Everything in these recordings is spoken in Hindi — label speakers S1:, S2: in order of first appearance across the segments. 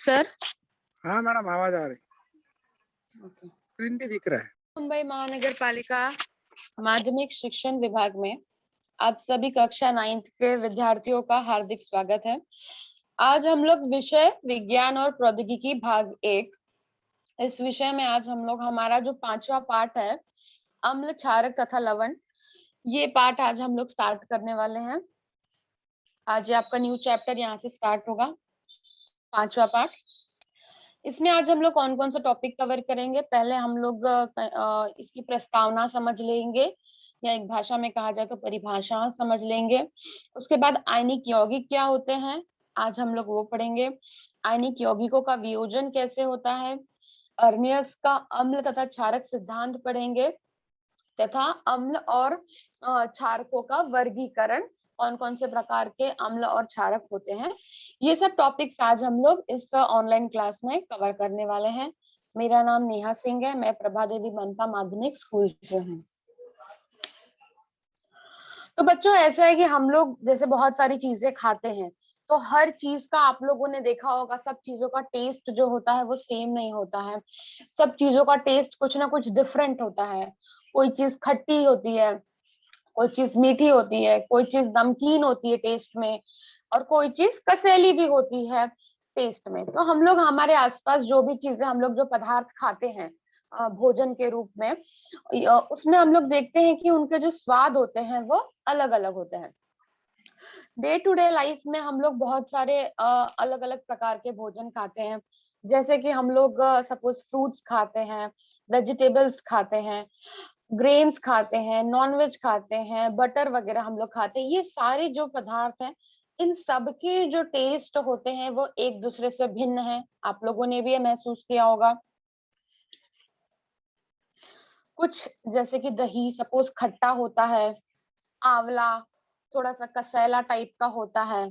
S1: सर।
S2: हाँ मैडम, आवाज आ रही,
S1: ओके।
S2: स्क्रीन भी दिख रहा है।
S1: मुंबई महानगर पालिका माध्यमिक शिक्षण विभाग में आप सभी कक्षा 9th के विद्यार्थियों का हार्दिक स्वागत है। आज हम लोग विषय विज्ञान और प्रौद्योगिकी भाग 1, इस विषय में आज हम लोग हमारा जो 5वां पाठ है अम्ल, क्षारक तथा लवण, ये पाठ आज हम लोग स्टार्ट करने वाले हैं। आज ये आपका न्यू चैप्टर यहाँ से स्टार्ट होगा, 5वां पाठ। इसमें आज हम लोग कौन कौन सा टॉपिक कवर करेंगे। पहले हम लोग इसकी प्रस्तावना समझ लेंगे, या एक भाषा में कहा जाए तो परिभाषा समझ लेंगे। उसके बाद आयनिक यौगिक क्या होते हैं, आज हम लोग वो पढ़ेंगे। आयनिक यौगिकों का वियोजन कैसे होता है, अर्नियस का अम्ल तथा क्षारक सिद्धांत पढ़ेंगे, तथा अम्ल और क्षारकों का वर्गीकरण, कौन कौन से प्रकार के अम्ल और क्षारक होते हैं। ये सब टॉपिक्स आज हम लोग इस ऑनलाइन क्लास में कवर करने वाले हैं। मेरा नाम नेहा सिंह है, मैं प्रभा देवी मनपा माध्यमिक स्कूल से हूँ। तो बच्चों, ऐसा है कि हम लोग जैसे बहुत सारी चीजें खाते हैं, तो हर चीज का आप लोगों ने देखा होगा, सब चीजों का टेस्ट जो होता है वो सेम नहीं होता है। सब चीजों का टेस्ट कुछ ना कुछ डिफरेंट होता है। कोई चीज खट्टी होती है, कोई चीज मीठी होती है, कोई चीज नमकीन होती है टेस्ट में, और कोई चीज कसैली भी होती है टेस्ट में। तो हम लोग हमारे आसपास जो भी चीजें हम लोग जो पदार्थ खाते हैं भोजन के रूप में, उसमें हम लोग देखते हैं कि उनके जो स्वाद होते हैं वो अलग अलग होते हैं। डे टू डे लाइफ में हम लोग बहुत सारे अलग अलग प्रकार के भोजन खाते हैं। जैसे कि हम लोग सपोज फ्रूट्स खाते हैं, वेजिटेबल्स खाते हैं, ग्रेन्स खाते हैं, नॉनवेज खाते हैं, बटर वगैरह हम लोग खाते हैं। ये सारे जो पदार्थ हैं, इन सब के जो टेस्ट होते हैं वो एक दूसरे से भिन्न है। आप लोगों ने भी ये महसूस किया होगा। कुछ जैसे कि दही सपोज खट्टा होता है, आंवला थोड़ा सा कसैला टाइप का होता है।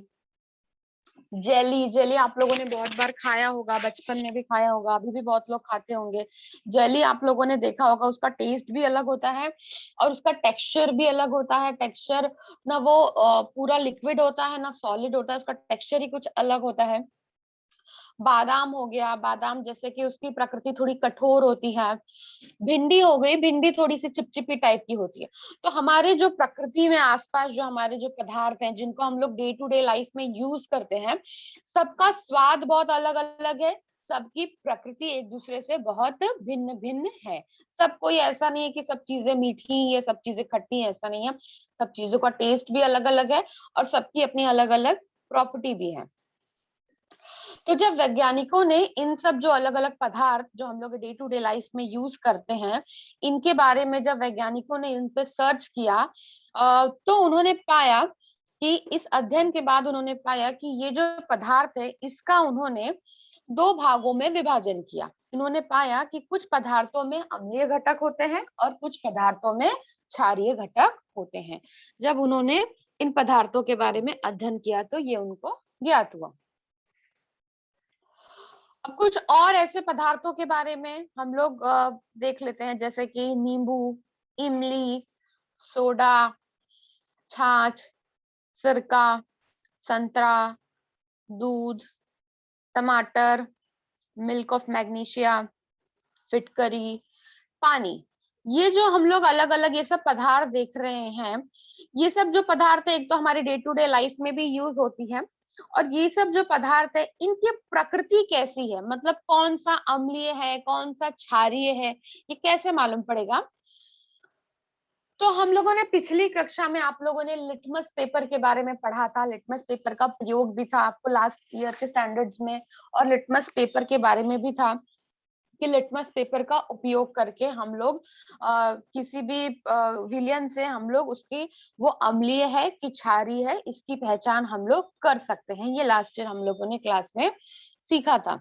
S1: जेली जेली आप लोगों ने बहुत बार खाया होगा, बचपन में भी खाया होगा, अभी भी बहुत लोग खाते होंगे। जेली आप लोगों ने देखा होगा, उसका टेस्ट भी अलग होता है और उसका टेक्सचर भी अलग होता है। टेक्सचर ना वो पूरा लिक्विड होता है ना सॉलिड होता है, उसका टेक्सचर ही कुछ अलग होता है। बादाम हो गया, बादाम जैसे कि उसकी प्रकृति थोड़ी कठोर होती है। भिंडी हो गई, भिंडी थोड़ी सी चिपचिपी टाइप की होती है। तो हमारे जो प्रकृति में आसपास जो हमारे जो पदार्थ हैं, जिनको हम लोग डे टू डे लाइफ में यूज करते हैं, सबका स्वाद बहुत अलग अलग है। सबकी प्रकृति एक दूसरे से बहुत भिन्न भिन्न है। सब कोई ऐसा नहीं है कि सब चीजें मीठी या सब चीजें खट्टी है, ऐसा नहीं है। सब चीजों का टेस्ट भी अलग अलग है और सबकी अपनी अलग अलग प्रॉपर्टी भी है। तो जब वैज्ञानिकों ने इन सब जो अलग अलग पदार्थ जो हम लोग डे टू डे लाइफ में यूज करते हैं, इनके बारे में जब वैज्ञानिकों ने इन पे सर्च किया, तो उन्होंने पाया कि इस अध्ययन के बाद उन्होंने पाया कि ये जो पदार्थ है, इसका उन्होंने 2 भागों में विभाजन किया। इन्होंने पाया कि कुछ पदार्थों में अम्लीय घटक होते हैं और कुछ पदार्थों में क्षारीय घटक होते हैं। जब उन्होंने इन पदार्थों के बारे में अध्ययन किया तो ये उनको ज्ञात हुआ। अब कुछ और ऐसे पदार्थों के बारे में हम लोग देख लेते हैं, जैसे कि नींबू, इमली, सोडा, छाछ, सिरका, संतरा, दूध, टमाटर, मिल्क ऑफ मैग्नीशिया, फिटकरी, पानी। ये जो हम लोग अलग अलग ये सब पदार्थ देख रहे हैं, ये सब जो पदार्थ है, एक तो हमारे डे टू डे लाइफ में भी यूज होती है, और ये सब जो पदार्थ है इनकी प्रकृति कैसी है, मतलब कौन सा अम्लीय है, कौन सा क्षारीय है, ये कैसे मालूम पड़ेगा। तो हम लोगों ने पिछली कक्षा में आप लोगों ने लिटमस पेपर के बारे में पढ़ा था। लिटमस पेपर का प्रयोग भी था आपको लास्ट ईयर के स्टैंडर्ड्स में, और लिटमस पेपर के बारे में भी था कि लिटमस पेपर का उपयोग करके हम लोग किसी भी विलयन से हम लोग उसकी वो अम्लीय है कि क्षारीय है, इसकी पहचान हम लोग कर सकते हैं। ये लास्ट ईयर हम लोगों ने क्लास में सीखा था।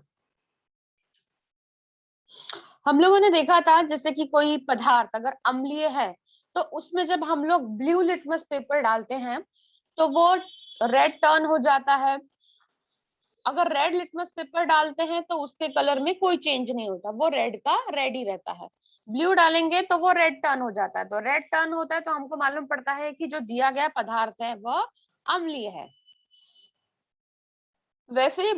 S1: हम लोगों ने देखा था जैसे कि कोई पदार्थ अगर अम्लीय है तो उसमें जब हम लोग ब्लू लिटमस पेपर डालते हैं तो वो रेड टर्न हो जाता है। अगर रेड लिटमस पेपर डालते हैं तो उसके कलर में कोई चेंज नहीं होता, वो रेड का रेड ही रहता है। ब्लू डालेंगे तो वो रेड टर्न हो जाता है। तो रेड टर्न होता है तो हमको मालूम पड़ता है कि जो दिया गया पदार्थ है वह अम्लीय है। वैसे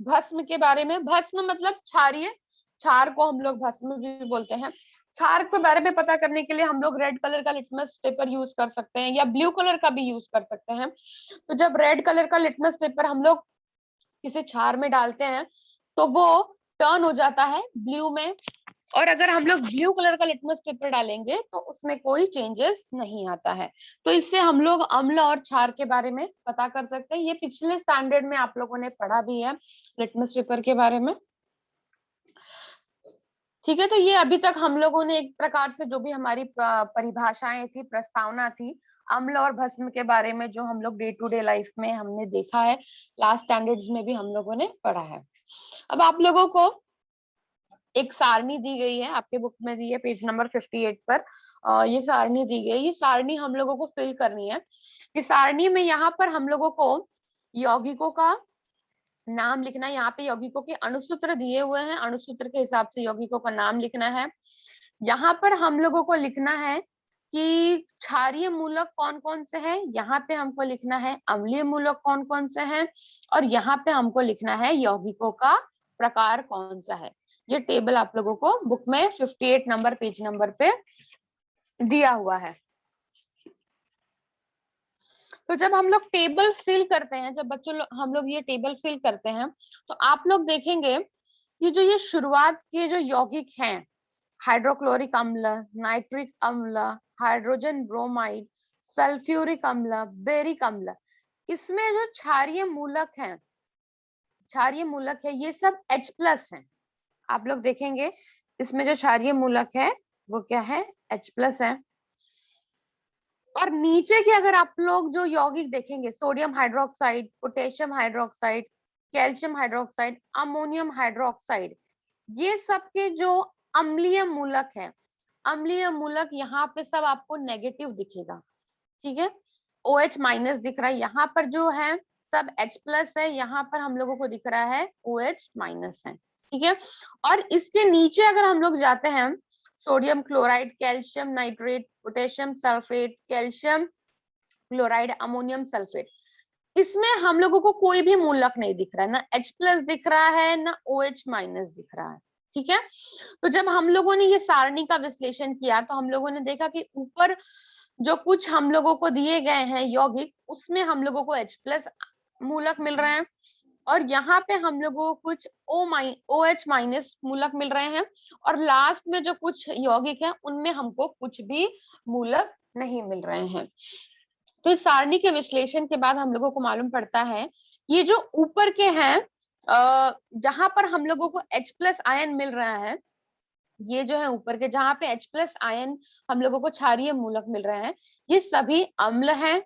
S1: भस्म के बारे में, भस्म मतलब क्षारीय, क्षार को हम लोग भस्म भी बोलते हैं। क्षार के बारे में पता करने के लिए हम लोग रेड कलर का लिटमस पेपर यूज कर सकते हैं या ब्लू कलर का भी यूज कर सकते हैं। तो जब रेड कलर का लिटमस पेपर हम लोग किसी क्षार में डालते हैं तो वो टर्न हो जाता है ब्लू में, और अगर हम लोग ब्लू कलर का लिटमस पेपर डालेंगे तो उसमें कोई चेंजेस नहीं आता है। तो इससे हम लोग अम्ल और क्षार के बारे में पता कर सकते हैं। ये पिछले स्टैंडर्ड में आप लोगों ने पढ़ा भी है लिटमस पेपर के बारे में। ठीक है, तो ये अभी तक हम लोगों ने एक प्रकार से जो भी हमारी परिभाषाएं थी, प्रस्तावना थी अम्ल और भस्म के बारे में, जो हम लोग डे टू डे लाइफ में हमने देखा है, लास्ट स्टैंडर्ड्स में भी हम लोगों ने पढ़ा है। अब आप लोगों को एक सारणी दी गई है, आपके बुक में दी है पेज नंबर 58 पर। ये सारणी दी गई, ये सारणी हम लोगों को फिल करनी है। इस सारणी में यहाँ पर हम लोगों को यौगिकों का नाम लिखना है। यहाँ पे यौगिकों के अणुसूत्र दिए हुए हैं, अणुसूत्र के हिसाब से यौगिकों का नाम लिखना है। यहाँ पर हम लोगों को लिखना है कि क्षारीय मूलक कौन कौन से हैं, यहाँ पे हमको लिखना है अम्लीय मूलक कौन कौन से हैं, और यहाँ पे हमको लिखना है यौगिकों का प्रकार कौन सा है। ये टेबल आप लोगों को बुक में 58 नंबर पेज नंबर पे दिया हुआ है। तो जब हम लोग टेबल फिल करते हैं, जब बच्चों हम लोग ये टेबल फिल करते हैं, तो आप लोग देखेंगे कि जो ये शुरुआत के जो यौगिक हैं, हाइड्रोक्लोरिक अम्ल, नाइट्रिक अम्ल, हाइड्रोजन ब्रोमाइड, सल्फ्यूरिक अम्ल, बेरिक अम्ल, इसमें जो क्षारीय मूलक है, क्षारीय मूलक है, ये सब H+ है। आप लोग देखेंगे इसमें जो क्षारीय मूलक है वो क्या है, H+ है। और नीचे के अगर आप लोग जो यौगिक देखेंगे, sodium hydroxide, potassium hydroxide, calcium hydroxide, ammonium hydroxide, ये सब के जो अम्लीय मूलक है, अम्लीय मूलक यहाँ पे सब आपको नेगेटिव दिखेगा। ठीक है, OH- दिख रहा है, यहाँ पर जो है सब H+ है, यहाँ पर हम लोगों को दिख रहा है OH- है। ठीक है, और इसके नीचे अगर हम लोग जाते हैं, sodium chloride, calcium nitrate, potassium sulphate, calcium chloride, ammonium sulphate, इसमें हम लोगों को कोई भी मूलक नहीं दिख रहा है, ना H+ दिख रहा है ना OH- दिख रहा है। ठीक है, तो जब हम लोगों ने ये सारणी का विश्लेषण किया तो हम लोगों ने देखा कि ऊपर जो कुछ हम लोगों को दिए गए हैं यौगिक, उसमें हम लोगों को H+ मूलक मिल रहे हैं, और यहाँ पे हम लोगों को कुछ OH- मूलक मिल रहे हैं, और लास्ट में जो कुछ यौगिक है उनमें हमको कुछ भी मूलक नहीं मिल रहे हैं। तो इस सारणी के विश्लेषण के बाद हम लोगों को मालूम पड़ता है ये जो ऊपर के हैं, जहां पर हम लोगों को H+ आयन मिल रहा है, ये जो है ऊपर के जहां पे H+ आयन हम लोगों को क्षारीय मूलक मिल रहे हैं, ये सभी अम्ल हैं।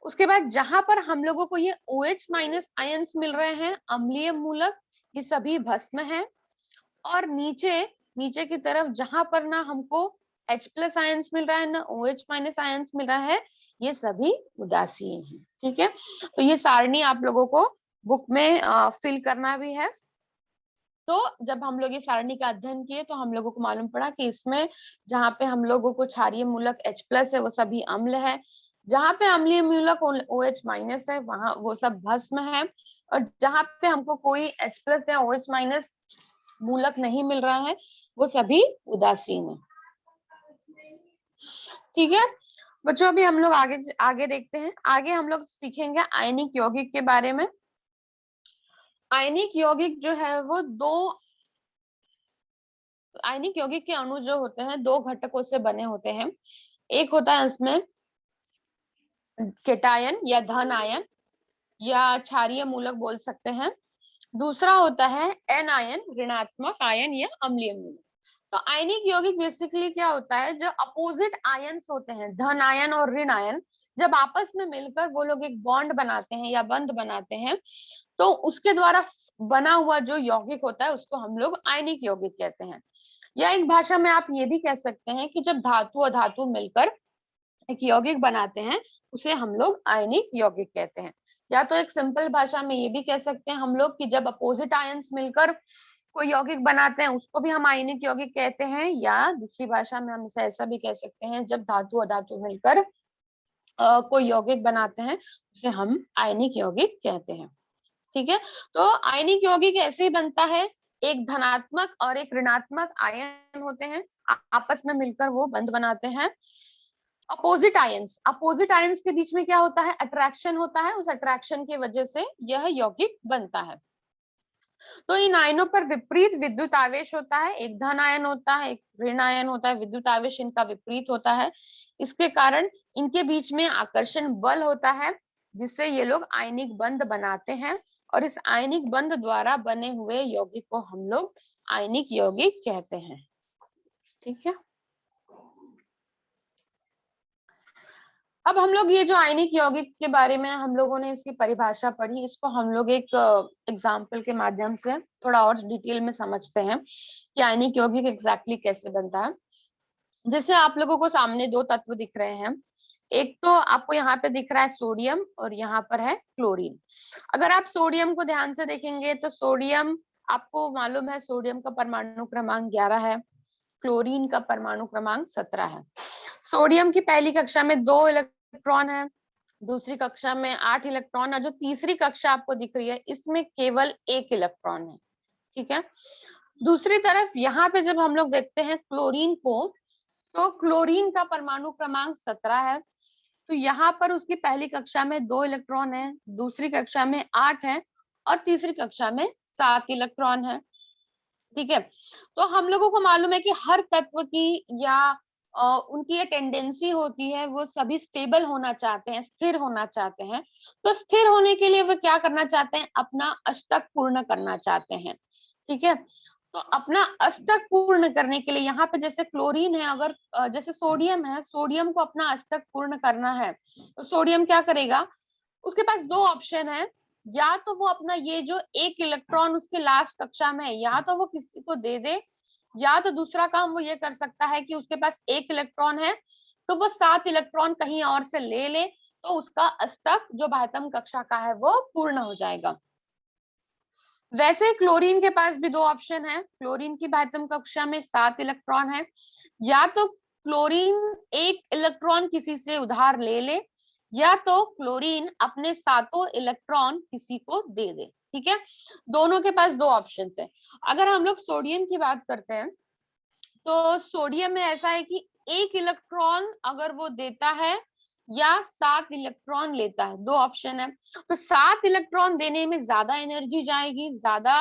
S1: उसके बाद जहां पर हम लोगों को ये OH- आयन्स मिल रहे हैं, अम्लीय मूलक, ये सभी भस्म हैं। और नीचे नीचे की तरफ जहां पर ना हमको H+ आयन्स मिल रहा है ना OH- आयन्स मिल रहा है, ये सभी उदासीन है। ठीक है, तो ये सारणी आप लोगों को बुक में फिल करना भी है। तो जब हम लोग ये सारणी का अध्ययन किए तो हम लोगों को मालूम पड़ा कि इसमें जहाँ पे हम लोगों को क्षारीय मूलक H+ है वो सभी अम्ल है, जहाँ पे अम्लीय मूलक OH- है वहां वो सब भस्म है, और जहाँ पे हमको कोई H+ या OH- मूलक नहीं मिल रहा है वो सभी उदासीन है। ठीक है बच्चों, अभी हम लोग आगे आगे देखते हैं। आगे हम लोग सीखेंगे आयनिक यौगिक के बारे में। आयनिक यौगिक जो है वो दो, आयनिक यौगिक के अणु जो होते हैं दो घटकों से बने होते हैं। एक होता है इसमें केटायन या धन आयन या क्षारीय मूलक बोल सकते हैं। दूसरा होता है एनायन, ऋणात्मक आयन या अम्लीय मूलक। तो आयनिक यौगिक बेसिकली क्या होता है, जो अपोजिट आयन्स होते हैं, धन आयन और ऋण आयन, जब आपस में मिलकर वो लोग एक बॉन्ड बनाते हैं या बंध बनाते हैं, तो उसके द्वारा बना हुआ जो यौगिक होता है उसको हम लोग आयनिक यौगिक कहते हैं। या एक भाषा में आप ये भी कह सकते हैं कि जब धातु और धातु मिलकर एक यौगिक बनाते हैं उसे हम लोग आयनिक यौगिक कहते हैं। या तो एक सिंपल भाषा में ये भी कह सकते हैं हम लोग कि जब अपोजिट आयन्स मिलकर कोई यौगिक बनाते हैं उसको भी हम आयनिक यौगिक कहते हैं, या दूसरी भाषा में हम इसे ऐसा भी कह सकते हैं जब धातु और धातु मिलकर कोई यौगिक बनाते हैं उसे हम आयनिक यौगिक कहते हैं। ठीक है, तो आयनिक यौगिक ऐसे ही बनता है, एक धनात्मक और एक ऋणात्मक आयन होते हैं, आपस में मिलकर वो बंध बनाते हैं। अपोजिट आयंस के बीच में क्या होता है, अट्रैक्शन होता है, उस अट्रैक्शन की वजह से यह यौगिक बनता है। तो इन आयनों पर विपरीत विद्युत आवेश होता है, एक धन आयन होता है, एक ऋण आयन होता है, विद्युत आवेश इनका विपरीत होता है। इसके कारण इनके बीच में आकर्षण बल होता है, जिससे ये लोग आयनिक बंध बनाते हैं, और इस आयनिक बंध द्वारा बने हुए यौगिक को हम लोग आयनिक यौगिक कहते हैं। ठीक है, अब हम लोग ये जो आयनिक यौगिक के बारे में हम लोगों ने इसकी परिभाषा पढ़ी, इसको हम लोग एक एग्जाम्पल के माध्यम से थोड़ा और डिटेल में समझते हैं कि आयनिक यौगिक एग्जैक्टली कैसे बनता है। जैसे आप लोगों को सामने दो तत्व दिख रहे हैं, एक तो आपको यहाँ पे दिख रहा है सोडियम और यहाँ पर है क्लोरीन। अगर आप सोडियम को ध्यान से देखेंगे तो सोडियम, आपको मालूम है सोडियम का परमाणु क्रमांक 11 है, क्लोरीन का परमाणु क्रमांक 17 है। सोडियम की पहली कक्षा में 2 इलेक्ट्रॉन है, दूसरी कक्षा में 8 इलेक्ट्रॉन है, जो तीसरी कक्षा आपको दिख रही है इसमें केवल 1 इलेक्ट्रॉन है। ठीक है, दूसरी तरफ यहाँ पे जब हम लोग देखते हैं क्लोरीन को, तो क्लोरीन का परमाणु क्रमांक 17 है, तो यहाँ पर उसकी पहली कक्षा में 2 इलेक्ट्रॉन है, दूसरी कक्षा में 8 है, और तीसरी कक्षा में 7 इलेक्ट्रॉन है। ठीक है, तो हम लोगों को मालूम है कि हर तत्व की या उनकी ये टेंडेंसी होती है, वो सभी स्टेबल होना चाहते हैं, स्थिर होना चाहते हैं। तो स्थिर होने के लिए वो क्या करना चाहते हैं, अपना अष्टक पूर्ण करना चाहते हैं। ठीक है, तो अपना अष्टक पूर्ण करने के लिए यहाँ पे जैसे क्लोरीन है, अगर जैसे सोडियम है, सोडियम को अपना अष्टक पूर्ण करना है, तो सोडियम क्या करेगा, उसके पास दो ऑप्शन है, या तो वो अपना ये जो 1 इलेक्ट्रॉन उसके लास्ट कक्षा में है, या तो वो किसी को दे दे, या तो दूसरा काम वो ये कर सकता है कि उसके पास 1 इलेक्ट्रॉन है तो वो 7 इलेक्ट्रॉन कहीं और से ले ले, तो उसका अष्टक जो बाह्यतम कक्षा का है वो पूर्ण हो जाएगा। वैसे क्लोरीन के पास भी दो ऑप्शन है, क्लोरीन की बाह्यतम कक्षा में 7 इलेक्ट्रॉन है, या तो क्लोरीन 1 इलेक्ट्रॉन किसी से उधार ले ले, या तो क्लोरीन अपने 7 इलेक्ट्रॉन किसी को दे दे। ठीक है, दोनों के पास दो ऑप्शन है। अगर हम लोग सोडियम की बात करते हैं, तो सोडियम में ऐसा है कि 1 इलेक्ट्रॉन अगर वो देता है या 7 इलेक्ट्रॉन लेता है, दो ऑप्शन है। तो 7 इलेक्ट्रॉन देने में ज्यादा एनर्जी जाएगी, ज्यादा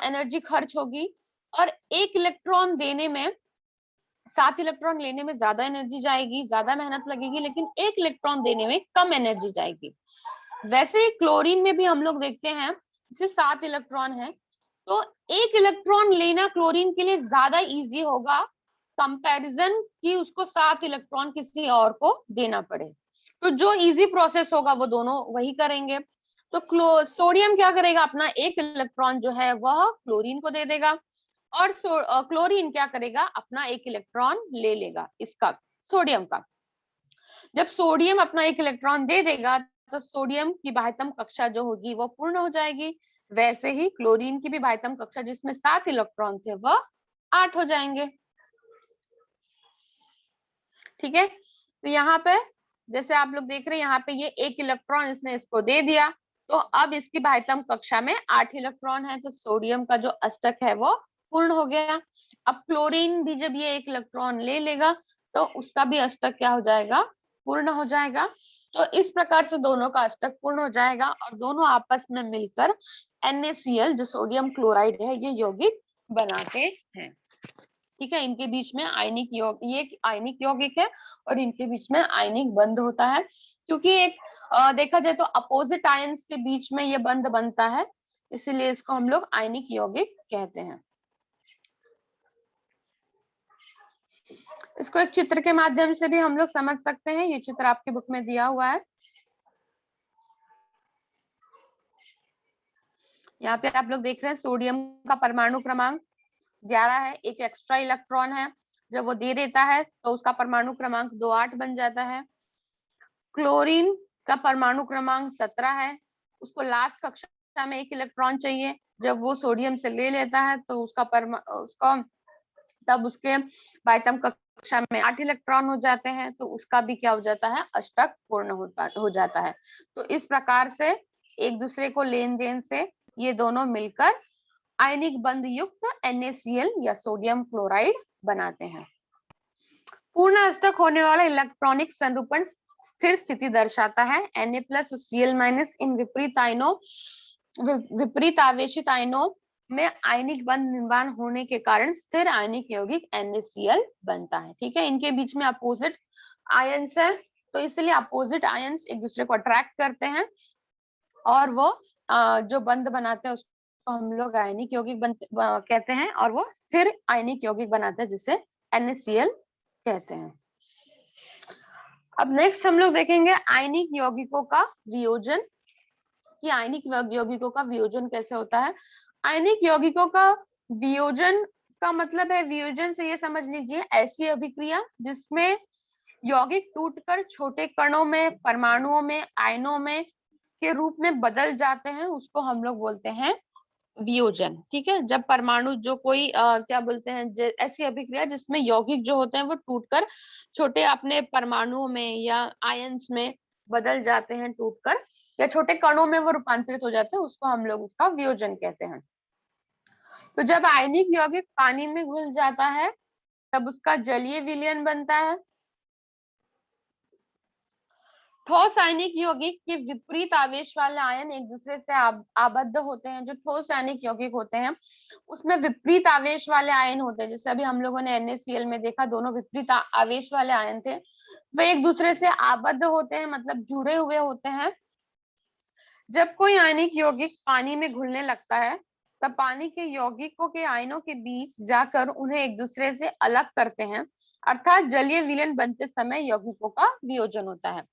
S1: एनर्जी खर्च होगी, और 1 इलेक्ट्रॉन देने में, 7 इलेक्ट्रॉन लेने में ज्यादा एनर्जी जाएगी, ज्यादा मेहनत लगेगी, लेकिन 1 इलेक्ट्रॉन देने में कम एनर्जी जाएगी। वैसे क्लोरीन में भी हम लोग देखते हैं, जैसे 7 इलेक्ट्रॉन है, तो 1 इलेक्ट्रॉन लेना क्लोरीन के लिए ज्यादा इजी होगा कंपैरिजन कि उसको 7 इलेक्ट्रॉन किसी और को देना पड़े। तो जो इजी प्रोसेस होगा वो दोनों वही करेंगे। तो सोडियम क्या करेगा, अपना 1 इलेक्ट्रॉन जो है वह क्लोरीन को दे देगा, और क्लोरीन क्या करेगा, अपना 1 इलेक्ट्रॉन ले लेगा इसका, सोडियम का। जब सोडियम अपना 1 इलेक्ट्रॉन दे देगा तो सोडियम की बाह्यतम कक्षा जो होगी वो पूर्ण हो जाएगी। वैसे ही क्लोरीन की भी बाह्यतम कक्षा जिसमें 7 इलेक्ट्रॉन थे वह 8 हो जाएंगे। ठीक है, तो यहाँ पे जैसे आप लोग देख रहे हैं, यहाँ पे ये 1 इलेक्ट्रॉन इसने इसको दे दिया, तो अब इसकी बाह्यतम कक्षा में 8 इलेक्ट्रॉन है, तो सोडियम का जो अष्टक है वो पूर्ण हो गया। अब क्लोरीन भी जब ये 1 इलेक्ट्रॉन ले लेगा तो उसका भी अष्टक क्या हो जाएगा, पूर्ण हो जाएगा। तो इस प्रकार से दोनों का अष्टक पूर्ण हो जाएगा और दोनों आपस में मिलकर NaCl जो सोडियम क्लोराइड है ये यौगिक बनाते हैं। ठीक है, इनके बीच में आयनिक ये आयनिक यौगिक है और इनके बीच में आयनिक बंध होता है, क्योंकि एक देखा जाए तो अपोजिट आयंस के बीच में ये बंध बनता है, इसीलिए इसको हम लोग आयनिक यौगिक कहते हैं। इसको एक चित्र के माध्यम से भी हम लोग समझ सकते हैं, ये चित्र आपके बुक में दिया हुआ है। यहाँ पे आप लोग देख रहे हैं सोडियम का परमाणु क्रमांक 11 है, एक एक्स्ट्रा इलेक्ट्रॉन है, जब वो दे देता है तो उसका परमाणु क्रमांक 28 बन जाता है। क्लोरीन का परमाणु क्रमांक 17 है, उसको लास्ट कक्षा में 1 इलेक्ट्रॉन चाहिए, जब वो सोडियम से ले लेता है तो उसका तब उसके बाह्यतम कक्षा में 8 इलेक्ट्रॉन हो जाते हैं, तो उसका भी क्या हो जाता है, अष्टक पूर्ण हो जाता है। तो इस प्रकार से एक दूसरे को लेन देन से ये दोनों मिलकर आयनिक बंध युक्त NaCl या सोडियम क्लोराइड बनाते हैं। पूर्ण अष्टक होने वाला इलेक्ट्रॉनिक संरूपण स्थिर स्थिति दर्शाता है। Na+Cl- इन विपरीत आवेशित आयनों में आयनिक बंध निर्माण होने के कारण स्थिर आयनिक यौगिक NaCl बनता है। ठीक है, इनके बीच में अपोजिट आयंस है, तो इसलिए अपोजिट आयंस एक दूसरे को अट्रैक्ट करते हैं और वो जो बंध बनाते हैं उसको हम लोग आयनिक यौगिक कहते हैं, और वो स्थिर आयनिक यौगिक बनाते हैं जिसे NaCl कहते हैं। अब नेक्स्ट हम लोग देखेंगे आयनिक यौगिकों का वियोजन, कि आयनिक यौगिकों का वियोजन कैसे होता है। आयनिक यौगिकों का वियोजन का मतलब है, वियोजन से ये समझ लीजिए ऐसी अभिक्रिया जिसमें यौगिक टूटकर छोटे कणों में, परमाणुओं में, आयनों में के रूप में बदल जाते हैं, उसको हम लोग बोलते हैं वियोजन। ठीक है, जब परमाणु जो कोई क्या बोलते हैं, ऐसी अभिक्रिया जिसमें यौगिक जो होते हैं वो टूटकर छोटे अपने परमाणुओं में या आयंस में बदल जाते हैं, टूटकर या छोटे कणों में वो रूपांतरित हो जाते हैं, उसको हम लोग उसका वियोजन कहते हैं। तो जब आयनिक यौगिक पानी में घुल जाता है तब उसका जलीय विलयन बनता है। ठोस आयनिक यौगिक के विपरीत आवेश वाले आयन एक दूसरे से आबद्ध होते हैं। जो ठोस आयनिक यौगिक होते हैं उसमें विपरीत आवेश वाले आयन होते हैं, जैसे अभी हम लोगों ने NaCl में देखा, दोनों विपरीत आवेश वाले आयन थे, वे एक दूसरे से आबद्ध होते हैं, मतलब जुड़े हुए होते हैं। जब कोई आयनिक यौगिक पानी में घुलने लगता है तब पानी के यौगिकों के आयनों के बीच जाकर उन्हें एक दूसरे से अलग करते हैं, अर्थात जलीय विलयन बनते समय यौगिकों का वियोजन होता है।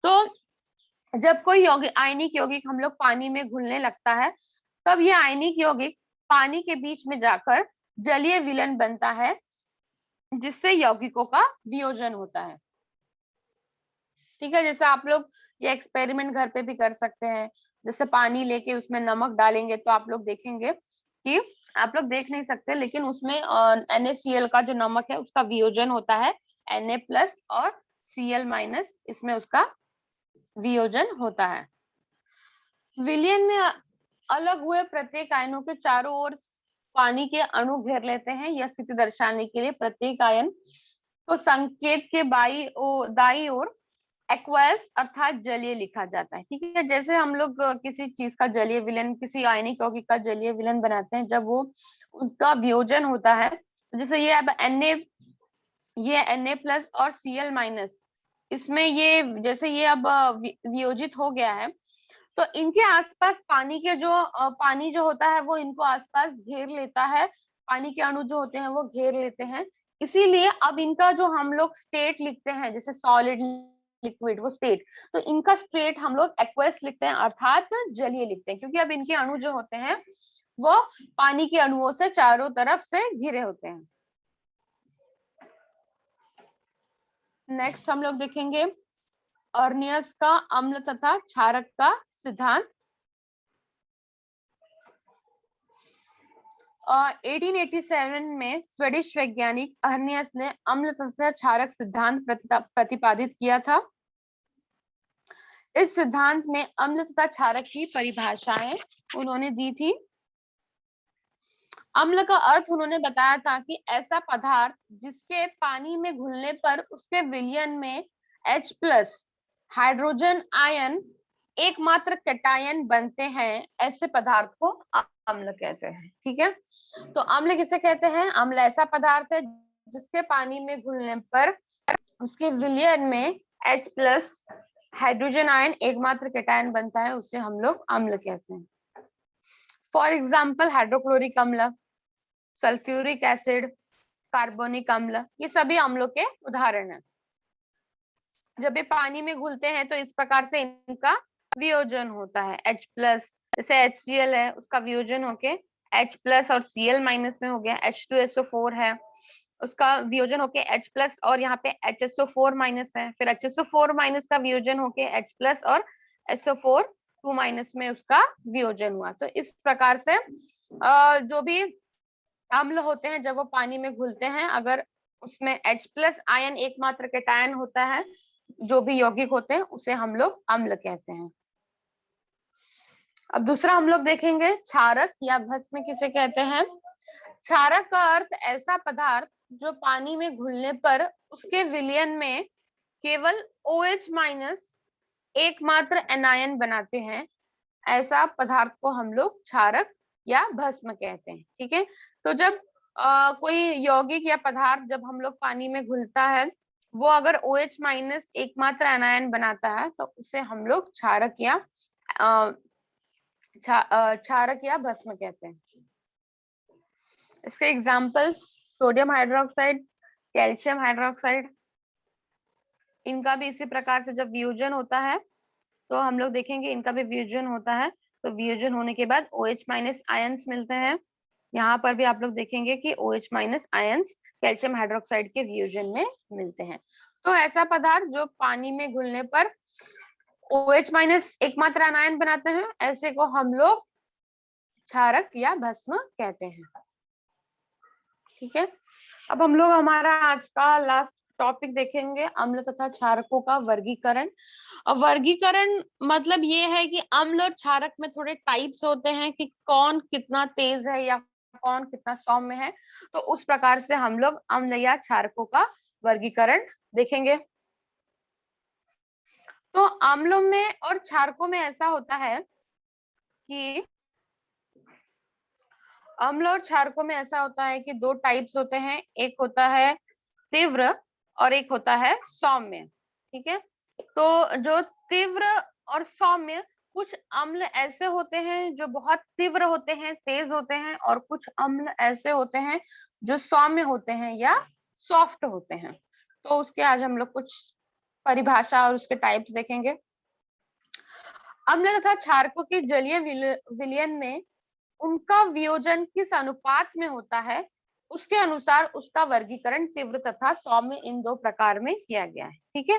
S1: तो जब कोई आयनिक यौगिक हम लोग पानी में घुलने लगता है तब ये आयनिक यौगिक पानी के बीच में जाकर जलीय विलयन बनता है, जिससे यौगिकों का वियोजन होता है। ठीक है, जैसे आप लोग ये एक्सपेरिमेंट घर पे भी कर सकते हैं। जैसे पानी लेके उसमें नमक डालेंगे तो आप लोग देखेंगे कि, आप लोग देख नहीं सकते लेकिन उसमें NaCl का जो नमक है उसका वियोजन होता है Na+ और Cl-, इसमें उसका वियोजन होता है। विलयन में अलग हुए प्रत्येक आयनों के चारों ओर पानी के अणु घेर लेते हैं। यह स्थिति दर्शाने के लिए प्रत्येक आयन को संकेत के दाई ओर एक्वस अर्थात जलीय लिखा जाता है। ठीक है, जैसे हम लोग किसी चीज का जलीय विलयन, किसी आयनिक यौगिक का जलीय विलयन बनाते हैं, जब वो उनका वियोजन होता है, जैसे ये अब Na+ और Cl-, इसमें ये जैसे ये अब वियोजित हो गया है तो इनके आसपास पानी के जो पानी जो होता है वो इनको आसपास घेर लेता है, पानी के अणु जो होते हैं वो घेर लेते हैं। इसीलिए अब इनका जो हम लोग स्टेट लिखते हैं, जैसे सॉलिड, लिक्विड, वो स्टेट, तो इनका स्टेट हम लोग एक्वस लिखते हैं अर्थात जलीय लिखते हैं, क्योंकि अब इनके अणु जो होते हैं वो पानी के अणुओं से चारों तरफ से घिरे होते हैं। नेक्स्ट हम लोग देखेंगे अर्नियस का अम्ल तथा क्षारक का सिद्धांत। 1887 में स्वीडिश वैज्ञानिक अर्नियस ने अम्ल तथा क्षारक सिद्धांत प्रतिपादित किया था। इस सिद्धांत में अम्ल तथा क्षारक की परिभाषाएं उन्होंने दी थी। अम्ल का अर्थ उन्होंने बताया था कि ऐसा पदार्थ जिसके पानी में घुलने पर उसके विलयन में H+ हाइड्रोजन आयन एकमात्र कैटायन बनते हैं, ऐसे पदार्थ को अम्ल कहते हैं। ठीक है, तो अम्ल किसे कहते हैं? अम्ल ऐसा पदार्थ है जिसके पानी में घुलने पर उसके विलयन में H+ हाइड्रोजन आयन एकमात्र कैटायन बनता है, उसे हम लोग अम्ल कहते हैं। फॉर एग्जाम्पल हाइड्रोक्लोरिक अम्ल, सल्फ्यूरिक एसिड, कार्बोनिक अम्ल, ये सभी अम्लों के उदाहरण हैं। जब ये पानी में घुलते हैं तो इस प्रकार से इनका वियोजन होता है। H+, जैसे HCl है उसका वियोजन होके H+ और Cl- में हो गया। H2SO4 है उसका वियोजन होके H+ और यहाँ पे HSO4- है, फिर HSO4- का वियोजन होके H+ और SO4 2- में उसका वियोजन हुआ। तो इस प्रकार से जो भी अम्ल होते हैं जब वो पानी में घुलते हैं, अगर उसमें H+ आयन एकमात्र कैटायन होता है, जो भी यौगिक होते हैं उसे हम लोग अम्ल कहते हैं। अब दूसरा हम लोग देखेंगे क्षारक या भस्म किसे कहते हैं। क्षारक का अर्थ ऐसा पदार्थ जो पानी में घुलने पर उसके विलयन में केवल OH माइनस एकमात्र एनायन बनाते हैं, ऐसा पदार्थ को हम लोग क्षारक या भस्म कहते हैं। ठीक है, तो जब कोई यौगिक या पदार्थ जब हम लोग पानी में घुलता है, वो अगर OH माइनस एकमात्र एनायन बनाता है तो उसे हम लोग क्षारक या क्षारक या भस्म कहते हैं। इसके examples sodium hydroxide, calcium hydroxide, इनका भी इसी प्रकार से जब वियोजन होता है तो हम लोग देखेंगे इनका भी वियोजन होता है, तो वियोजन होने के बाद OH माइनस आयंस मिलते हैं। यहाँ पर भी आप लोग देखेंगे कि OH minus ions calcium hydroxide के वियोजन में मिलते हैं। तो ऐसा पदार्थ जो पानी में घुलने पर OH माइनस एकमात्र एनायन बनाते हैं, ऐसे को हम लोग क्षारक या भस्म कहते हैं। ठीक है, अब हम लोग हमारा आज का लास्ट टॉपिक देखेंगे, अम्ल तथा क्षारकों का वर्गीकरण। वर्गीकरण मतलब ये है कि अम्ल और क्षारक में थोड़े टाइप्स होते हैं कि कौन कितना तेज है या कौन कितना सौम्य है, तो उस प्रकार से हम लोग अम्ल या क्षारकों का वर्गीकरण देखेंगे। तो अम्लों में और क्षारकों में ऐसा होता है कि अम्ल और क्षारकों में ऐसा होता है कि दो टाइप्स होते हैं, एक होता है तीव्र और एक होता है सौम्य। ठीक है, तो जो तीव्र और सौम्य, कुछ अम्ल ऐसे होते हैं जो बहुत तीव्र होते हैं, तेज होते हैं, और कुछ अम्ल ऐसे होते हैं जो सौम्य होते हैं या सॉफ्ट होते हैं। तो उसके आज हम लोग कुछ परिभाषा और उसके टाइप्स देखेंगे। अम्ल तथा क्षारकों के जलीय विलयन में उनका वियोजन किस अनुपात में होता है, उसके अनुसार उसका वर्गीकरण तीव्र तथा सौम्य इन दो प्रकार में किया गया है। ठीक है,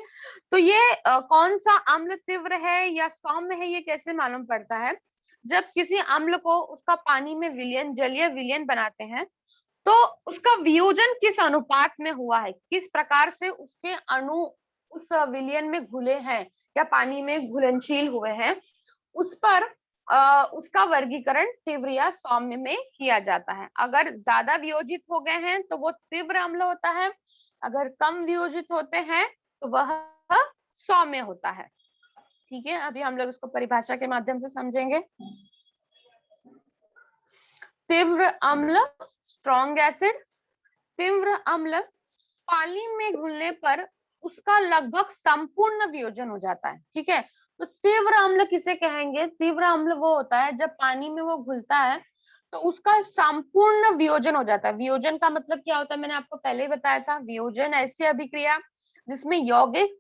S1: तो ये कौन सा अम्ल तीव्र है या सौम्य है, ये कैसे मालूम पड़ता है? जब किसी अम्ल को उसका पानी में विलयन, जलीय विलयन बनाते हैं, तो उसका वियोजन किस अनुपात में हुआ है, किस प्रकार से उसके अणु उस विलयन में घुले हैं या पानी में घुलनशील हुए हैं, उस पर उसका वर्गीकरण तीव्र या सौम्य में किया जाता है। अगर ज्यादा वियोजित हो गए हैं तो वो तीव्र अम्ल होता है, अगर कम वियोजित होते हैं तो वह सौम्य होता है। ठीक है, अभी हम लोग इसको परिभाषा के माध्यम से समझेंगे। तीव्र अम्ल, स्ट्रॉन्ग एसिड। तीव्र अम्ल पानी में घुलने पर उसका लगभग संपूर्ण वियोजन हो जाता है। ठीक है, तो तीव्र अम्ल किसे कहेंगे? तीव्र अम्ल वो होता है जब पानी में वो घुलता है तो उसका संपूर्ण वियोजन हो जाता है। वियोजन का मतलब क्या होता है, मैंने आपको पहले ही बताया था। वियोजन ऐसी अभिक्रिया जिसमें यौगिक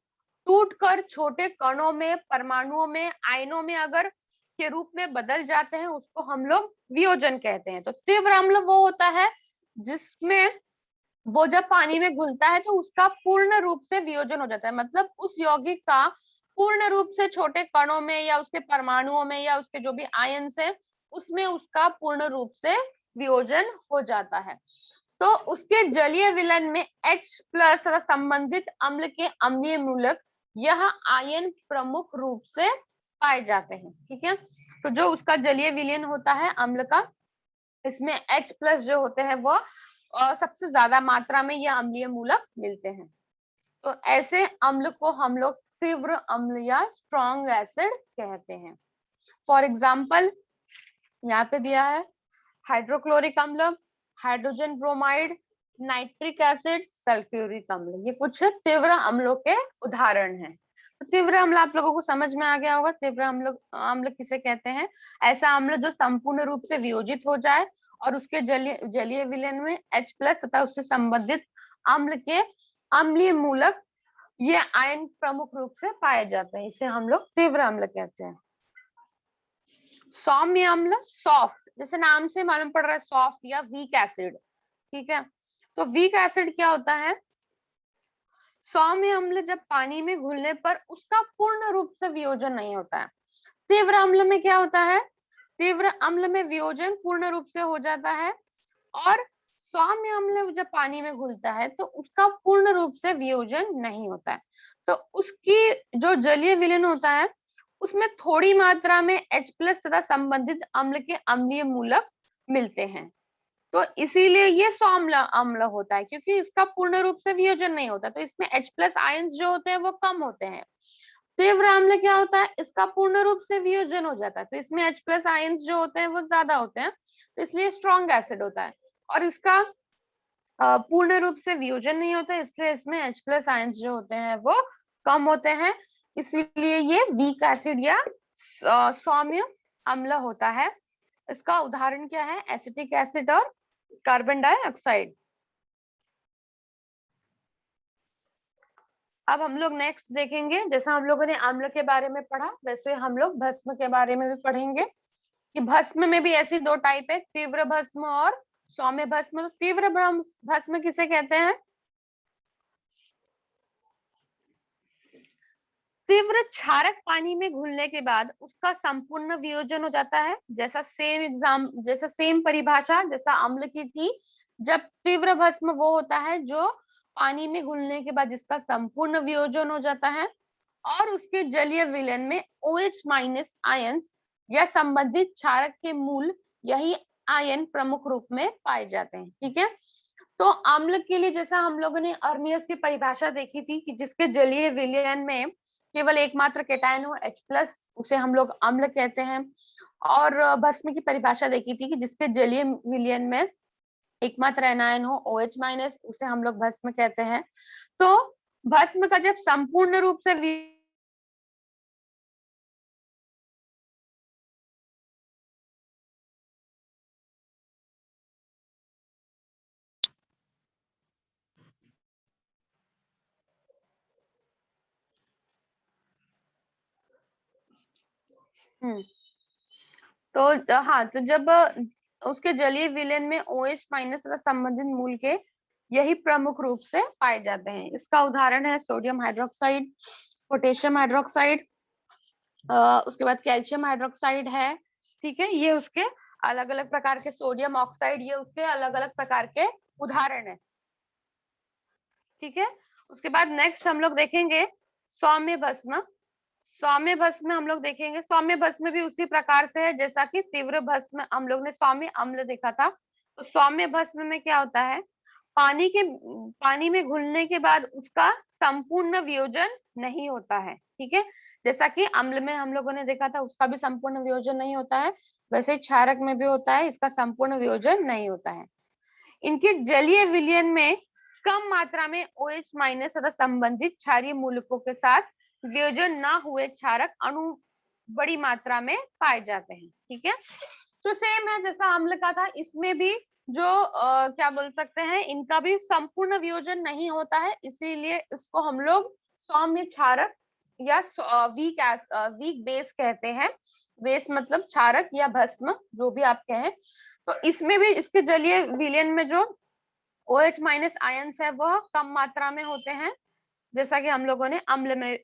S1: टूटकर छोटे कणों में, परमाणुओं में, आयनों में अगर के रूप में बदल जाते हैं, उसको हम लोग वियोजन कहते हैं। तो तीव्र अम्ल वो होता है जिसमें वो जब पानी में घुलता है तो उसका पूर्ण रूप से वियोजन हो जाता है, मतलब उस यौगिक का पूर्ण रूप से छोटे कणों में या उसके परमाणुओं में या उसके जो भी आयन्स है उसमें उसका पूर्ण रूप से वियोजन हो जाता है। तो उसके जलीय विलयन में H प्लस तथा संबंधित अम्ल के अम्लीय मूलक यह आयन प्रमुख रूप से पाए जाते हैं। ठीक है, तो जो उसका जलीय विलयन होता है अम्ल का, इसमें H प्लस जो होते हैं वो सबसे ज्यादा मात्रा में ये अम्लीय मूलक मिलते हैं। तो ऐसे अम्ल को हम लोग तीव्र अम्ल या स्ट्रॉन्ग एसिड कहते हैं। फॉर एग्जाम्पल यहाँ पे दिया है हाइड्रोक्लोरिक अम्ल, hydrogen bromide, nitric acid, sulphuric अम्ल, ये कुछ तीव्र अम्लों के उदाहरण हैं। तो तीव्र अम्ल आप लोगों को समझ में आ गया होगा। तीव्र अम्ल किसे कहते हैं? ऐसा अम्ल जो संपूर्ण रूप से वियोजित हो जाए और उसके जलीय विलयन में H प्लस तथा उससे संबंधित अम्ल के अम्लीय मूलक ये आयन प्रमुख रूप से पाए जाते हैं, इसे हम लोग तीव्र अम्ल कहते हैं। सौम्य अम्ल, सॉफ्ट, जैसे नाम से मालूम पड़ रहा है सॉफ्ट या वीक एसिड। ठीक है, तो वीक एसिड क्या होता है? सौम्य अम्ल जब पानी में घुलने पर उसका पूर्ण रूप से वियोजन नहीं होता है। तीव्र अम्ल में क्या होता है? तीव्र अम्ल में वियोजन पूर्ण रूप से हो जाता है, और सौम्य अम्ल जब पानी में घुलता है तो उसका पूर्ण रूप से वियोजन नहीं होता है। तो उसकी जो जलीय विलयन होता है उसमें थोड़ी मात्रा में H+ तथा संबंधित अम्ल के अम्लीय मूलक मिलते हैं। तो इसीलिए ये सौम्ल अम्ल होता है, क्योंकि इसका पूर्ण रूप से वियोजन नहीं होता, तो इसमें H+ आयंस जो होते हैं वो कम होते हैं। तीव्र अम्ल क्या होता है, इसका पूर्ण रूप से वियोजन हो जाता है, तो इसमें H+ आयंस जो होते हैं वो ज्यादा होते हैं, तो इसलिए स्ट्रॉन्ग एसिड होता है। और इसका पूर्ण रूप से वियोजन नहीं होता, इसलिए इसमें H+ आयंस जो होते हैं वो कम होते हैं, इसीलिए ये वीक एसिड या सौम्य अम्ल होता है। इसका उदाहरण क्या है, एसिटिक एसिड और कार्बन डाइऑक्साइड। अब हम लोग नेक्स्ट देखेंगे, जैसा हम लोगों ने अम्ल के बारे में पढ़ा वैसे हम लोग भस्म के बारे में भी पढ़ेंगे कि भस्म में भी ऐसी दो टाइप है, तीव्र भस्म और सौम्य भस्म। तो तीव्र भस्म किसे कहते हैं, तीव्र क्षारक पानी में घुलने के बाद उसका संपूर्ण वियोजन हो जाता है। जैसा सेम परिभाषा जैसा अम्ल की थी, जब तीव्र भस्म वो होता है जो पानी में घुलने के बाद जिसका संपूर्ण वियोजन हो जाता है और उसके जलीय विलयन में OH- आयंस या संबंधित क्षारक के मूल यही आयन प्रमुख रूप में पाए जाते हैं। ठीक है, तो अम्ल के लिए जैसा हम लोगों ने अर्नियस की परिभाषा देखी थी कि जिसके जलीय विलयन में केवल एकमात्र केटायन हो H+, उसे हम लोग अम्ल कहते हैं। और भस्म की परिभाषा देखी थी कि जिसके जलीय विलयन में एकमात्र एनायन हो OH-, उसे हम लोग भस्म कहते हैं। तो भस्म का जब संपूर्ण रूप से तो हाँ, तो जब उसके जलीय विलयन में OH- तथा संबंधित मूल के यही प्रमुख रूप से पाए जाते हैं। इसका उदाहरण है सोडियम हाइड्रोक्साइड, पोटेशियम हाइड्रोक्साइड, उसके बाद कैल्शियम हाइड्रोक्साइड है। ठीक है, ये उसके अलग अलग प्रकार के, सोडियम ऑक्साइड, ये उसके अलग अलग प्रकार के उदाहरण है। ठीक है, उसके बाद नेक्स्ट हम लोग देखेंगे सौम्य भस्म। सौम्य भस्म में हम लोग देखेंगे, सौम्य भस्म भी उसी प्रकार से है जैसा कि तीव्र भस्म हम लोग ने सौम्य अम्ल देखा था। तो सौम्य भस्म में क्या होता है, पानी में घुलने के बाद उसका संपूर्ण वियोजन नहीं होता है। ठीक है, जैसा कि अम्ल में हम लोगों ने देखा था उसका भी संपूर्ण वियोजन नहीं होता है, वैसे ही क्षारक में भी होता है, इसका संपूर्ण वियोजन नहीं होता है। इनके जलीय विलयन में कम मात्रा में OH- तथा संबंधित क्षारीय मूलकों के साथ वियोजन न हुए क्षारक अणु बड़ी मात्रा में पाए जाते हैं। ठीक है, तो सेम है जैसा अम्ल का था, इसमें भी जो क्या बोल सकते हैं, इनका भी संपूर्ण वियोजन नहीं होता है, इसीलिए इसको हम लोग सौम्य क्षारक या वीक बेस कहते हैं। बेस मतलब क्षारक या भस्म, जो भी आप कहें। तो इसमें भी इसके जलीय विलयन में जो OH- आयंस है वह कम मात्रा में होते हैं, जैसा कि हम लोगों ने अम्ल में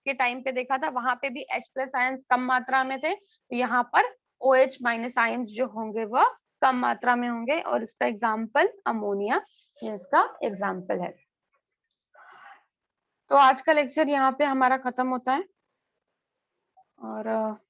S1: के टाइम पे देखा था, वहां पे भी H+ आयंस कम मात्रा में थे, तो यहाँ पर OH- आयंस जो होंगे वह कम मात्रा में होंगे। और इसका एग्जाम्पल अमोनिया, ये इसका एग्जाम्पल है। तो आज का लेक्चर यहाँ पे हमारा खत्म होता है। और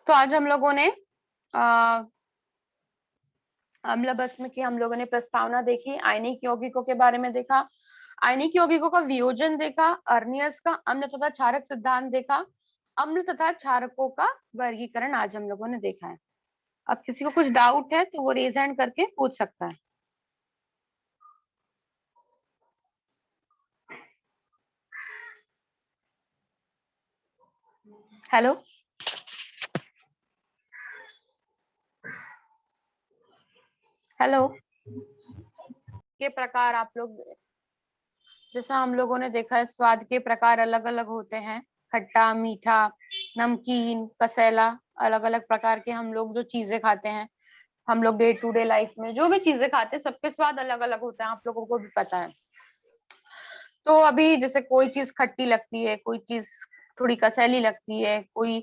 S1: तो आज हम लोगों ने अम्ल भस्म की हम लोगों ने प्रस्तावना देखी, आयनिक यौगिकों के बारे में देखा, आयनिक यौगिकों का वियोजन देखा, अर्नियस का अम्ल तथा क्षारक सिद्धांत देखा, अम्ल तथा क्षारकों का वर्गीकरण आज हम लोगों ने देखा है। अब किसी को कुछ डाउट है तो वो रेज हैंड करके पूछ सकता है। Hello, hello. के प्रकार आप लोग, जैसा हम लोगों ने देखा है, स्वाद के प्रकार अलग अलग होते हैं, खट्टा, मीठा, नमकीन, कसैला, अलग अलग प्रकार के हम लोग जो चीजें खाते हैं, हम लोग डे टू डे लाइफ में जो भी चीजें खाते हैं सबके स्वाद अलग अलग होते हैं, आप लोगों को भी पता है। तो अभी जैसे कोई चीज खट्टी लगती है, कोई चीज थोड़ी कसैली लगती है, कोई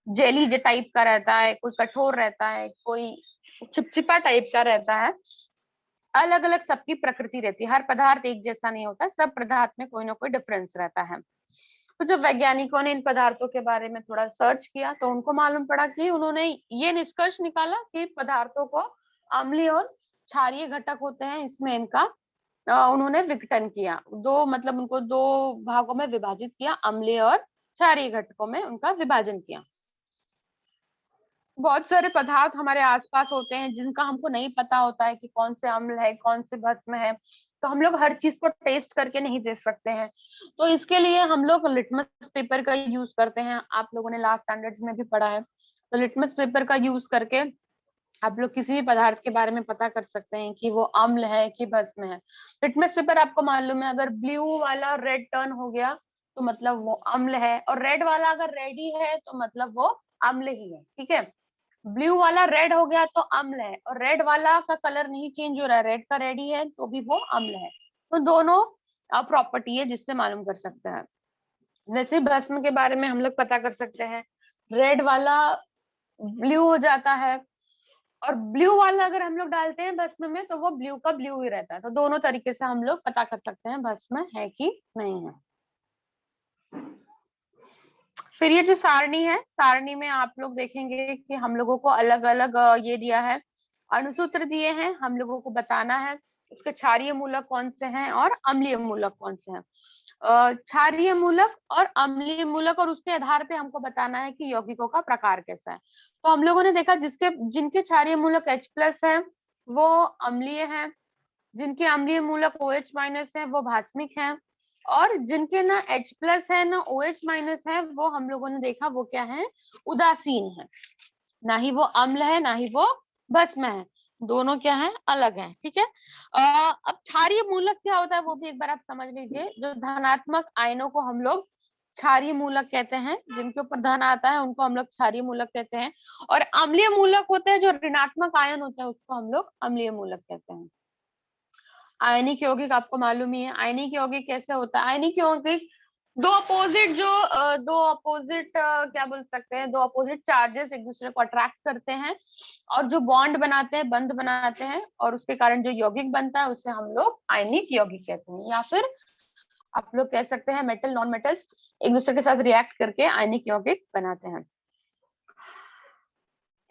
S1: जेली जे टाइप का रहता है, कोई कठोर रहता है, कोई चिपचिपा टाइप का रहता है। अलग अलग सबकी प्रकृति रहती है, हर पदार्थ एक जैसा नहीं होता, सब पदार्थ में कोई ना कोई डिफरेंस रहता है। तो जब वैज्ञानिकों ने इन पदार्थों के बारे में थोड़ा सर्च किया तो उनको मालूम पड़ा कि उन्होंने ये निष्कर्ष निकाला कि पदार्थों को अम्लीय और क्षारीय घटक होते हैं, इसमें इनका उन्होंने विघटन किया, दो मतलब उनको दो भागों में विभाजित किया, अम्लीय और क्षारीय घटकों में उनका विभाजन किया। बहुत सारे पदार्थ हमारे आसपास होते हैं जिनका हमको नहीं पता होता है कि कौन से अम्ल है, कौन से भस्म है, तो हम लोग हर चीज को टेस्ट करके नहीं देख सकते हैं। तो इसके लिए हम लोग लिटमस पेपर का यूज करते हैं, आप लोगों ने लास्ट स्टैंडर्ड्स में भी पढ़ा है। तो लिटमस पेपर का यूज करके आप लोग किसी भी पदार्थ के बारे में पता कर सकते हैं कि वो अम्ल है कि भस्म है। लिटमस पेपर आपको मालूम है, अगर ब्लू वाला रेड टर्न हो गया तो मतलब वो अम्ल है, और रेड वाला अगर रेड ही है तो मतलब वो अम्ल ही है। ठीक है, ब्लू वाला रेड हो गया तो अम्ल है, और रेड वाला का कलर नहीं चेंज हो रहा है, रेड का रेड ही है तो भी वो अम्ल है। तो दोनों प्रॉपर्टी है जिससे मालूम कर सकते हैं। वैसे भस्म के बारे में हम लोग पता कर सकते हैं, रेड वाला ब्लू हो जाता है, और ब्लू वाला अगर हम लोग डालते हैं भस्म में तो वो ब्लू का ब्लू ही रहता है। तो दोनों तरीके से हम लोग पता कर सकते हैं भस्म है कि नहीं है। फिर ये जो सारणी है, सारणी में आप लोग देखेंगे कि हम लोगों को अलग अलग ये दिया है, अणुसूत्र दिए हैं, हम लोगों को बताना है उसके क्षारीय मूलक कौन से हैं और अम्लीय मूलक कौन से हैं। क्षारीय मूलक और अम्लीय मूलक, और उसके आधार पे हमको बताना है कि यौगिकों का प्रकार कैसा है। तो हम लोगों ने देखा जिनके क्षारीय मूलक H+ है वो अम्लीय है, जिनके अम्लीय मूलक OH- है वो भास्मिक है, और जिनके ना H+ है ना OH- है वो हम लोगों ने देखा वो क्या है, उदासीन है, ना ही वो अम्ल है ना ही वो भस्म है, दोनों क्या है, अलग है। ठीक है, अब क्षारीय मूलक क्या होता है वो भी एक बार आप समझ लीजिए। जो धनात्मक आयनों को हम लोग क्षारीय मूलक कहते हैं, जिनके ऊपर धन आता है उनको हम लोग क्षारीय मूलक कहते हैं, और अम्लीय मूलक होते हैं जो ऋणात्मक आयन होते हैं उसको हम लोग अम्लीय मूलक कहते हैं। आयनिक यौगिक आपको मालूम ही है, आयनिक यौगिक कैसे होता है, आयनिक यौगिक दो अपोजिट क्या बोल सकते हैं, दो अपोजिट चार्जेस एक दूसरे को अट्रैक्ट करते हैं और जो बॉन्ड बनाते हैं, बंध बनाते हैं, और उसके कारण जो यौगिक बनता है उसे हम लोग आयनिक यौगिक कहते हैं। या फिर आप लोग कह सकते हैं मेटल नॉन मेटल्स एक दूसरे के साथ रिएक्ट करके आयनिक यौगिक बनाते हैं।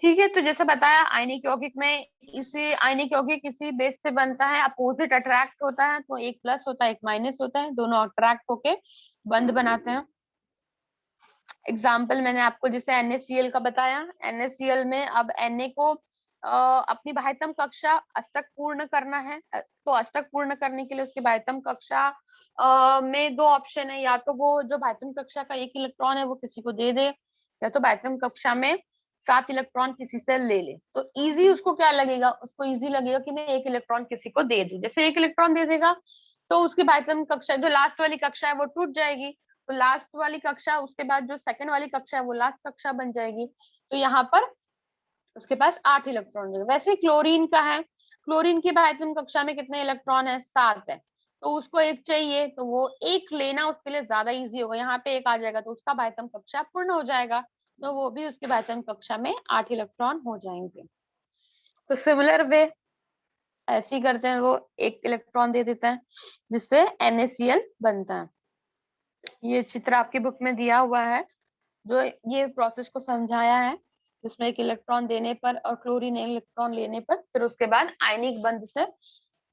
S1: ठीक है, तो जैसे बताया आयनिक यौगिक में इसी आयनिक यौगिक इसी बेस पे बनता है, अपोजिट अट्रैक्ट होता है, तो एक प्लस होता है एक माइनस होता है, दोनों अट्रैक्ट होके बंध बनाते हैं। एग्जाम्पल मैंने आपको जैसे NaCl का बताया, NaCl में अब Na को अपनी बाह्यतम कक्षा अष्टक पूर्ण करना है, तो अष्टक पूर्ण करने के लिए उसकी बाह्यतम कक्षा में दो ऑप्शन है, या तो वो जो बाह्यतम कक्षा का एक इलेक्ट्रॉन है वो किसी को दे दे, या तो बाह्यतम कक्षा में 7 इलेक्ट्रॉन किसी से ले ले। तो इजी उसको क्या लगेगा, उसको इजी लगेगा कि मैं एक इलेक्ट्रॉन किसी को दे दूं। जैसे एक इलेक्ट्रॉन दे देगा तो उसकी बाह्यतम कक्षा जो लास्ट वाली कक्षा है वो टूट जाएगी, तो लास्ट वाली कक्षा उसके बाद जो सेकंड वाली कक्षा है वो लास्ट कक्षा बन जाएगी। तो यहाँ पर उसके पास 8 इलेक्ट्रॉन होंगे। वैसे क्लोरीन का है, क्लोरीन की बाह्यतम कक्षा में कितने इलेक्ट्रॉन है, 7 है, तो उसको एक चाहिए तो वो एक लेना उसके लिए ज्यादा इजी होगा, यहाँ पे एक आ जाएगा तो उसका बाह्यतम कक्षा पूर्ण हो जाएगा, तो वो भी उसकी बाह्यतम कक्षा में 8 इलेक्ट्रॉन हो जाएंगे। तो सिमिलर वे ऐसे ही करते हैं, वो एक इलेक्ट्रॉन दे देता है जिससे NaCl बनता है। ये चित्र आपकी बुक में दिया हुआ है जो ये प्रोसेस को समझाया है, जिसमें एक इलेक्ट्रॉन देने पर और क्लोरीन इलेक्ट्रॉन लेने पर फिर उसके बाद आयनिक बंध से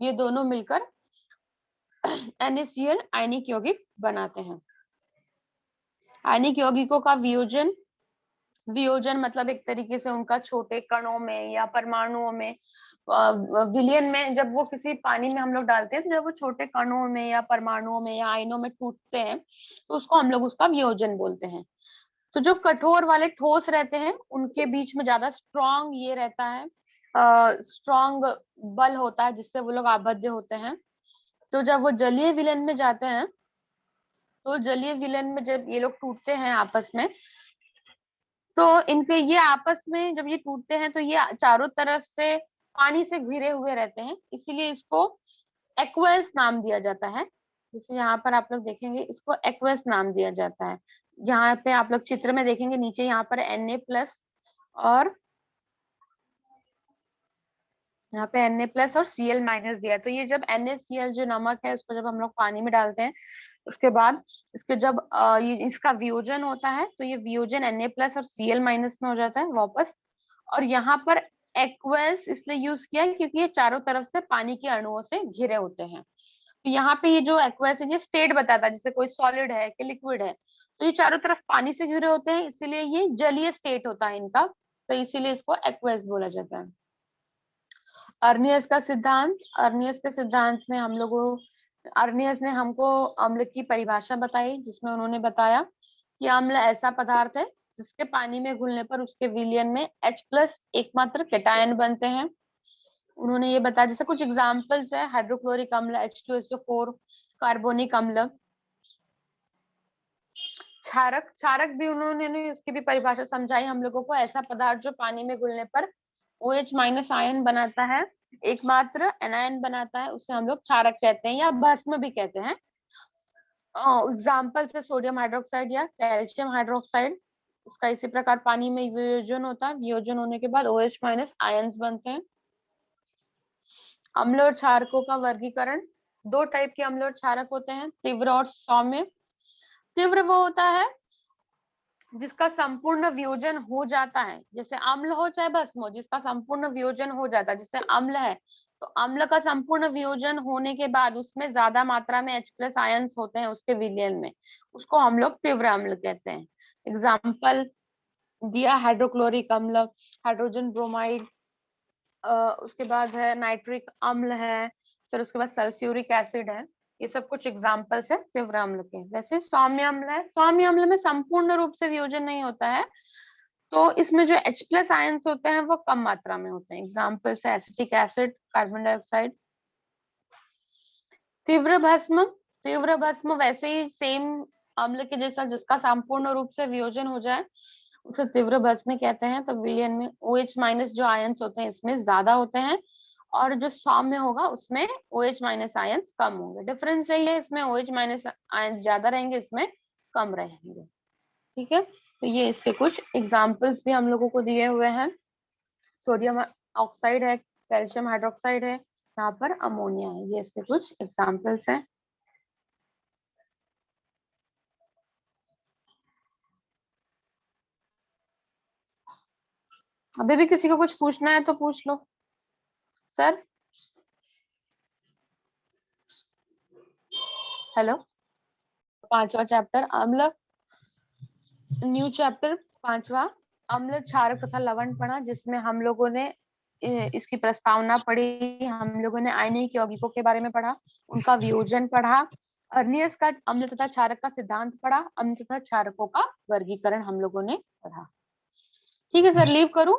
S1: ये दोनों मिलकर NaCl आयनिक यौगिक बनाते हैं। आयनिक यौगिकों का वियोजन, वियोजन मतलब एक तरीके से उनका छोटे कणों में या परमाणुओं में विलयन में, जब वो किसी पानी में हम लोग डालते हैं तो जब वो छोटे कणों में या परमाणुओं में या आयनों में टूटते हैं तो उसको हम लोग उसका वियोजन बोलते हैं। तो जो कठोर वाले ठोस रहते हैं उनके बीच में ज्यादा स्ट्रॉन्ग ये रहता है, स्ट्रॉन्ग बल होता है जिससे वो लोग आबद्ध होते हैं। तो जब वो जलीय विलयन में जाते हैं तो जलीय विलयन में जब ये लोग टूटते हैं आपस में, तो इनके ये आपस में जब ये टूटते हैं तो ये चारों तरफ से पानी से घिरे हुए रहते हैं, इसीलिए इसको एक्वस नाम दिया जाता है। जैसे यहाँ पर आप लोग देखेंगे इसको एक्वस नाम दिया जाता है। यहाँ पे आप लोग चित्र में देखेंगे नीचे यहाँ पर Na+ और यहाँ पे Na+ और Cl- दिया है। तो ये जब NaCl जो नमक है उसको जब हम लोग पानी में डालते हैं, उसके बाद इसके जब ये इसका वियोजन होता है तो ये वियोजन Na+ और Cl- में हो जाता है वापस। और यहाँ पर एक्वस इसलिए यूज किया है क्योंकि ये चारों तरफ से पानी के अणुओं से घिरे होते हैं। तो यहाँ पे ये जो एक्वस है ये स्टेट बताता है, जैसे कोई सॉलिड है कि लिक्विड है, तो ये चारों तरफ पानी से घिरे होते हैं, इसीलिए ये जलीय स्टेट होता है इनका, तो इसीलिए इसको एक्वस बोला जाता है। अर्नियस का सिद्धांत, अर्नियस के सिद्धांत में हम लोगों अर्नियस ने हमको अम्ल की परिभाषा बताई, जिसमें उन्होंने बताया कि अम्ल ऐसा पदार्थ है जिसके पानी में घुलने पर उसके विलयन में H+ एकमात्र केटायन बनते हैं। उन्होंने ये बताया, जैसे कुछ एग्जांपल्स है, हाइड्रोक्लोरिक अम्ल H2SO4, कार्बोनिक अम्ल, क्षारक, क्षारक भी उन्होंने उसकी भी परिभाषा समझाई हम लोगों को, ऐसा पदार्थ जो पानी में घुलने पर OH- आयन बनाता है, एकमात्र एनायन बनाता है, उसे हम लोग क्षारक कहते हैं या भस्म भी कहते हैं। एग्जाम्पल से सोडियम हाइड्रोक्साइड या कैल्शियम हाइड्रोक्साइड, उसका इसी प्रकार पानी में वियोजन होता है, वियोजन होने के बाद OH- आयन्स बनते हैं। अम्ल और क्षारकों का वर्गीकरण, दो टाइप के अम्ल और क्षारक होते हैं, तीव्र और सौम्य। तीव्र वो होता है जिसका संपूर्ण वियोजन हो जाता है, जैसे अम्ल हो चाहे भस्म हो, जिसका संपूर्ण वियोजन हो जाता है, जैसे अम्ल है तो अम्ल का संपूर्ण वियोजन होने के बाद उसमें ज्यादा मात्रा में H+ आयन्स होते हैं उसके विलयन में, उसको हम लोग तीव्र अम्ल कहते हैं। एग्जाम्पल दिया हाइड्रोक्लोरिक अम्ल, हाइड्रोजन ब्रोमाइड, उसके बाद है नाइट्रिक अम्ल है, फिर उसके बाद सल्फ्यूरिक एसिड है। ये सब कुछ एग्जाम्पल्स है तीव्र अम्ल के। वैसे सौम्य अम्ल है, सौम्य अम्ल में संपूर्ण रूप से वियोजन नहीं होता है, तो इसमें जो H+ आयन्स होते हैं वो कम मात्रा में होते हैं। एग्जाम्पल्स है एसिटिक एसिड, कार्बन डाइऑक्साइड। तीव्र भस्म, तीव्र भस्म वैसे ही सेम अम्ल के जैसा, जिसका संपूर्ण रूप से वियोजन हो जाए उसे तीव्र भस्म कहते हैं। तो विलयन में OH- जो आयन्स होते हैं इसमें ज्यादा होते हैं, और जो सौम्य होगा उसमें OH- आयन्स कम होंगे। डिफरेंस यही है, इसमें OH- आयन्स ज्यादा रहेंगे, इसमें कम रहेंगे। ठीक है, तो ये इसके कुछ एग्जाम्पल्स भी हम लोगों को दिए हुए हैं। सोडियम ऑक्साइड है, कैल्शियम हाइड्रोक्साइड है, यहाँ पर अमोनिया है, ये इसके कुछ एग्जाम्पल्स हैं। अभी भी किसी को कुछ पूछना है तो पूछ लो सर। हेलो, पांचवा चैप्टर अम्ल, न्यू चैप्टर पांचवा, अम्ल, क्षारक तथा लवण पढ़ा, जिसमें हम लोगों ने इसकी प्रस्तावना पढ़ी, हम लोगों ने आयनिक यौगिकों के बारे में पढ़ा, उनका वियोजन पढ़ा, अर्नियस का अम्ल तथा क्षारक का सिद्धांत पढ़ा, अम्ल तथा क्षारकों का वर्गीकरण हम लोगों ने पढ़ा। ठीक है सर, लीव करूं?